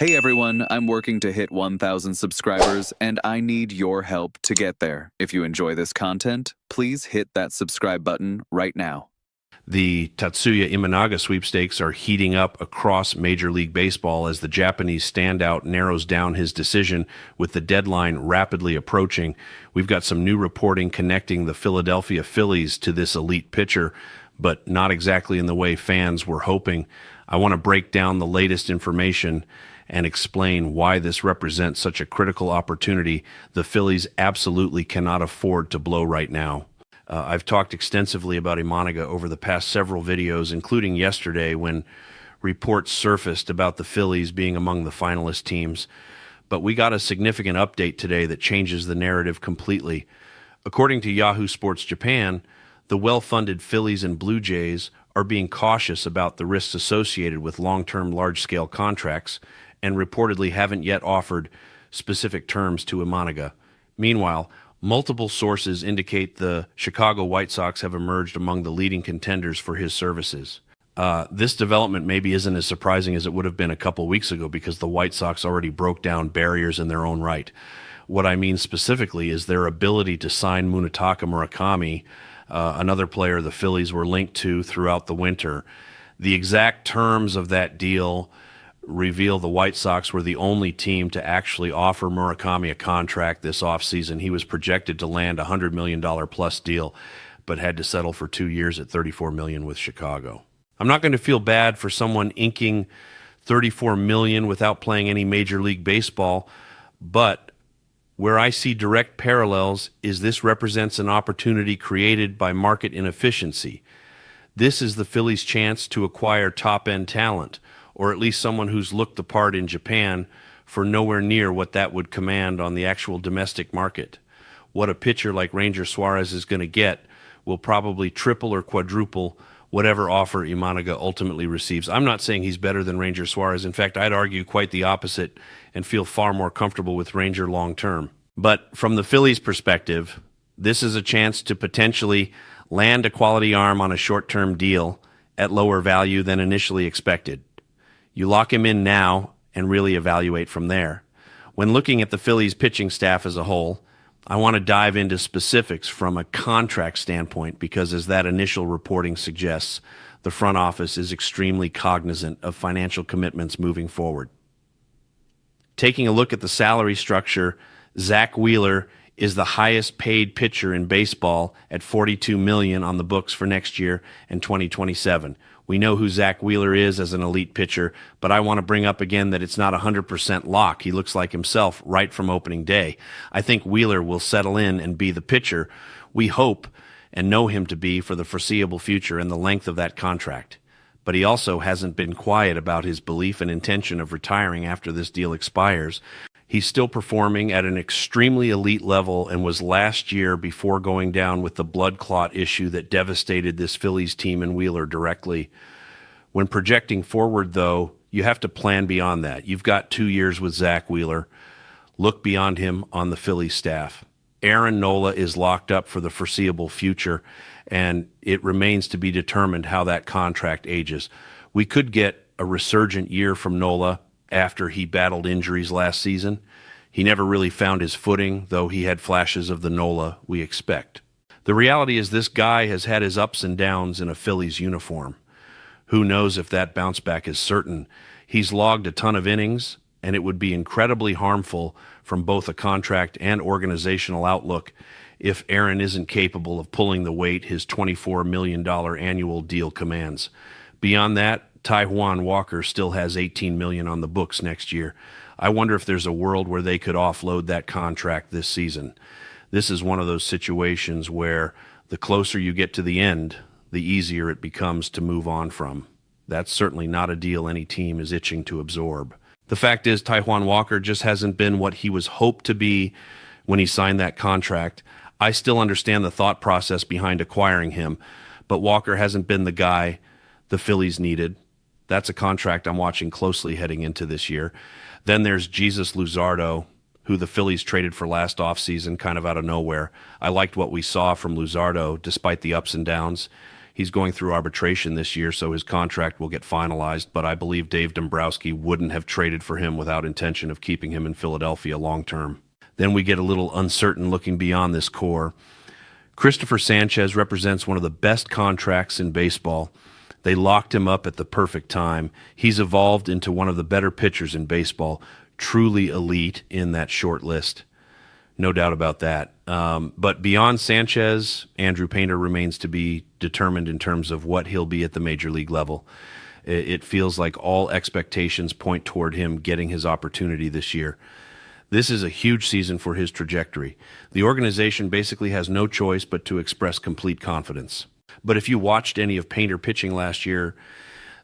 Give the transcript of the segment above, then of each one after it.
Hey everyone, I'm working to hit 1,000 subscribers, and I need your help to get there. If you enjoy this content, please hit that subscribe button right now. The Tatsuya Imai sweepstakes are heating up across Major League Baseball as the Japanese standout narrows down his decision with the deadline rapidly approaching. We've got some new reporting connecting the Philadelphia Phillies to this elite pitcher, but not exactly in the way fans were hoping. I want to break down the latest information and explain why this represents such a critical opportunity the Phillies absolutely cannot afford to blow right now. I've talked extensively about Imai over the past several videos, including yesterday when reports surfaced about the Phillies being among the finalist teams. But we got a significant update today that changes the narrative completely. According to Yahoo Sports Japan, the well-funded Phillies and Blue Jays are being cautious about the risks associated with long-term large-scale contracts and reportedly haven't yet offered specific terms to Imai. Meanwhile, multiple sources indicate the Chicago White Sox have emerged among the leading contenders for his services. This development maybe isn't as surprising as it would have been a couple weeks ago because the White Sox already broke down barriers in their own right. What I mean specifically is their ability to sign Munetaka Murakami, another player the Phillies were linked to throughout the winter. The exact terms of that deal reveal the White Sox were the only team to actually offer Murakami a contract this offseason. He was projected to land a $100 million plus deal, but had to settle for 2 years at $34 million with Chicago. I'm not going to feel bad for someone inking $34 million without playing any Major League Baseball, but where I see direct parallels is this represents an opportunity created by market inefficiency. This is the Phillies' chance to acquire top-end talent, or at least someone who's looked the part in Japan for nowhere near what that would command on the actual domestic market. What a pitcher like Ranger Suarez is going to get will probably triple or quadruple whatever offer Imai ultimately receives. I'm not saying he's better than Ranger Suarez. In fact, I'd argue quite the opposite and feel far more comfortable with Ranger long term. But from the Phillies' perspective, this is a chance to potentially land a quality arm on a short-term deal at lower value than initially expected. You lock him in now and really evaluate from there. When looking at the Phillies pitching staff as a whole, I want to dive into specifics from a contract standpoint because, as that initial reporting suggests, the front office is extremely cognizant of financial commitments moving forward. Taking a look at the salary structure, Zack Wheeler is the highest paid pitcher in baseball at $42 million on the books for next year and 2027. We know who Zack Wheeler is as an elite pitcher, but I want to bring up again that it's not 100% lock. He looks like himself right from opening day. I think Wheeler will settle in and be the pitcher we hope and know him to be for the foreseeable future and the length of that contract. But he also hasn't been quiet about his belief and intention of retiring after this deal expires. He's still performing at an extremely elite level and was last year before going down with the blood clot issue that devastated this Phillies team and Wheeler directly. When projecting forward, though, you have to plan beyond that. You've got 2 years with Zack Wheeler. Look beyond him on the Phillies staff. Aaron Nola is locked up for the foreseeable future, and it remains to be determined how that contract ages. We could get a resurgent year from Nola after he battled injuries last season. He never really found his footing, though he had flashes of the Nola we expect. The reality is this guy has had his ups and downs in a Phillies uniform. Who knows if that bounce back is certain? He's logged a ton of innings, and it would be incredibly harmful from both a contract and organizational outlook if Aaron isn't capable of pulling the weight his $24 million annual deal commands. Beyond that, Taijuan Walker still has $18 million on the books next year. I wonder if there's a world where they could offload that contract this season. This is one of those situations where the closer you get to the end, the easier it becomes to move on from. That's certainly not a deal any team is itching to absorb. The fact is, Taijuan Walker just hasn't been what he was hoped to be when he signed that contract. I still understand the thought process behind acquiring him, but Walker hasn't been the guy the Phillies needed. That's a contract I'm watching closely heading into this year. Then there's Jesus Luzardo, who the Phillies traded for last offseason kind of out of nowhere. I liked what we saw from Luzardo despite the ups and downs. He's going through arbitration this year, so his contract will get finalized, but I believe Dave Dombrowski wouldn't have traded for him without intention of keeping him in Philadelphia long term. Then we get a little uncertain looking beyond this core. Christopher Sanchez represents one of the best contracts in baseball. They locked him up at the perfect time. He's evolved into one of the better pitchers in baseball, truly elite in that short list. No doubt about that. But beyond Sanchez, Andrew Painter remains to be determined in terms of what he'll be at the major league level. It feels like all expectations point toward him getting his opportunity this year. This is a huge season for his trajectory. The organization basically has no choice but to express complete confidence. But if you watched any of Painter pitching last year,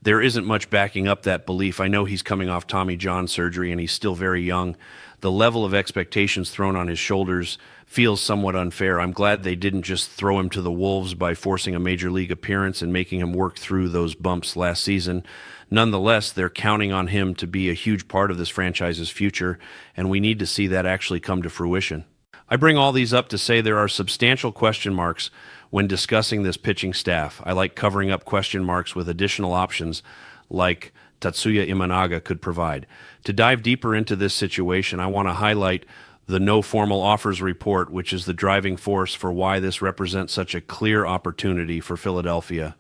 there isn't much backing up that belief. I know he's coming off Tommy John surgery and he's still very young. The level of expectations thrown on his shoulders feels somewhat unfair. I'm glad they didn't just throw him to the wolves by forcing a major league appearance and making him work through those bumps last season. Nonetheless, they're counting on him to be a huge part of this franchise's future, and we need to see that actually come to fruition. I bring all these up to say there are substantial question marks when discussing this pitching staff. I like covering up question marks with additional options like Tatsuya Imai could provide. To dive deeper into this situation, I want to highlight the no formal offers report, which is the driving force for why this represents such a clear opportunity for Philadelphia.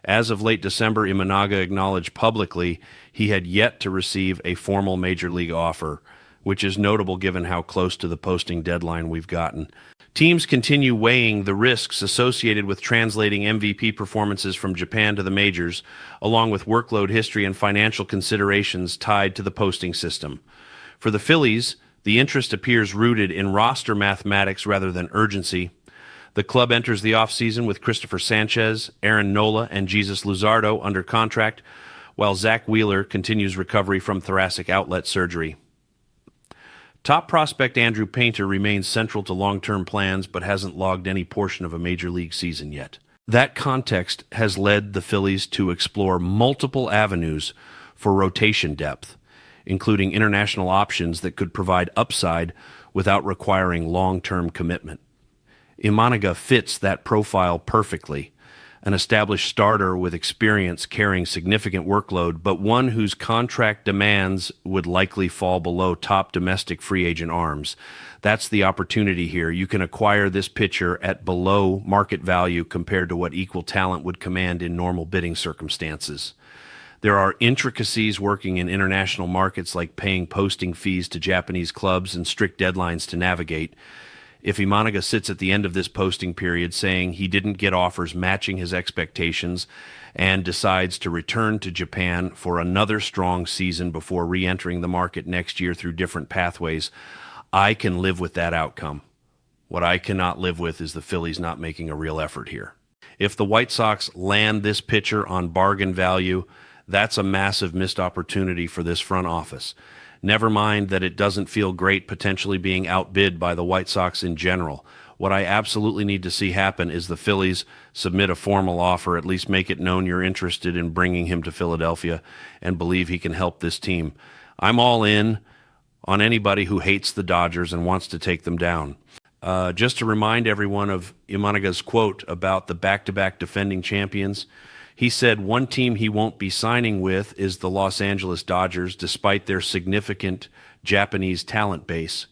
As of late December, Imai acknowledged publicly he had yet to receive a formal major league offer, which is notable given how close to the posting deadline we've gotten. Teams continue weighing the risks associated with translating MVP performances from Japan to the majors, along with workload history and financial considerations tied to the posting system. For the Phillies, the interest appears rooted in roster mathematics rather than urgency. The club enters the offseason with Christopher Sanchez, Aaron Nola, and Jesus Luzardo under contract, while Zack Wheeler continues recovery from thoracic outlet surgery. Top prospect Andrew Painter remains central to long-term plans but hasn't logged any portion of a major league season yet. That context has led the Phillies to explore multiple avenues for rotation depth, including international options that could provide upside without requiring long-term commitment. Imai fits that profile perfectly, an established starter with experience carrying significant workload, but one whose contract demands would likely fall below top domestic free agent arms. That's the opportunity here. You can acquire this pitcher at below market value compared to what equal talent would command in normal bidding circumstances. There are intricacies working in international markets like paying posting fees to Japanese clubs and strict deadlines to navigate. If Imai sits at the end of this posting period saying he didn't get offers matching his expectations and decides to return to Japan for another strong season before re-entering the market next year through different pathways, I can live with that outcome. What I cannot live with is the Phillies not making a real effort here. If the White Sox land this pitcher on bargain value, that's a massive missed opportunity for this front office. Never mind that it doesn't feel great potentially being outbid by the White Sox in general. What I absolutely need to see happen is the Phillies submit a formal offer, at least make it known you're interested in bringing him to Philadelphia and believe he can help this team. I'm all in on anybody who hates the Dodgers and wants to take them down. Just to remind everyone of Imai's quote about the back-to-back defending champions, he said one team he won't be signing with is the Los Angeles Dodgers, despite their significant Japanese talent base.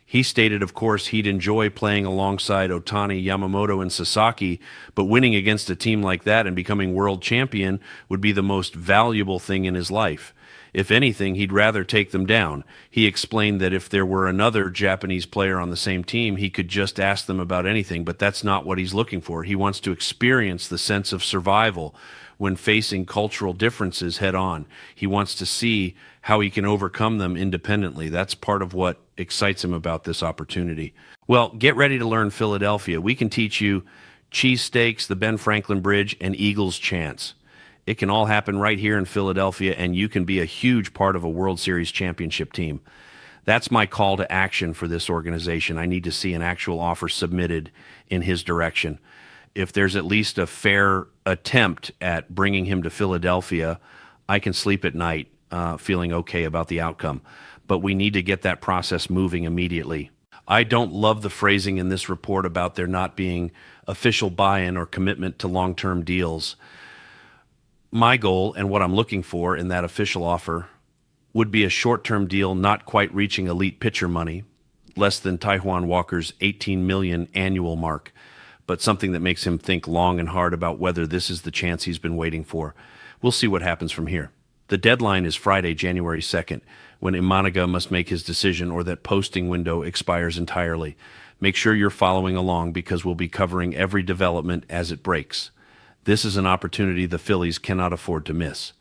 He stated, of course, he'd enjoy playing alongside Ohtani, Yamamoto, and Sasaki, but winning against a team like that and becoming world champion would be the most valuable thing in his life. If anything, he'd rather take them down. He explained that if there were another Japanese player on the same team, he could just ask them about anything, but that's not what he's looking for. He wants to experience the sense of survival when facing cultural differences head on. He wants to see how he can overcome them independently. That's part of what excites him about this opportunity. Well, get ready to learn Philadelphia. We can teach you cheesesteaks, the Ben Franklin Bridge, and Eagles chants. It can all happen right here in Philadelphia, and you can be a huge part of a World Series championship team. That's my call to action for this organization. I need to see an actual offer submitted in his direction. If there's at least a fair attempt at bringing him to Philadelphia, I can sleep at night feeling okay about the outcome. But we need to get that process moving immediately. I don't love the phrasing in this report about there not being official buy-in or commitment to long-term deals. My goal and what I'm looking for in that official offer would be a short-term deal not quite reaching elite pitcher money, less than Taijuan Walker's $18 million annual mark, but something that makes him think long and hard about whether this is the chance he's been waiting for. We'll see what happens from here. The deadline is Friday, January 2nd, when Imanaga must make his decision or that posting window expires entirely. Make sure you're following along because we'll be covering every development as it breaks. This is an opportunity the Phillies cannot afford to miss.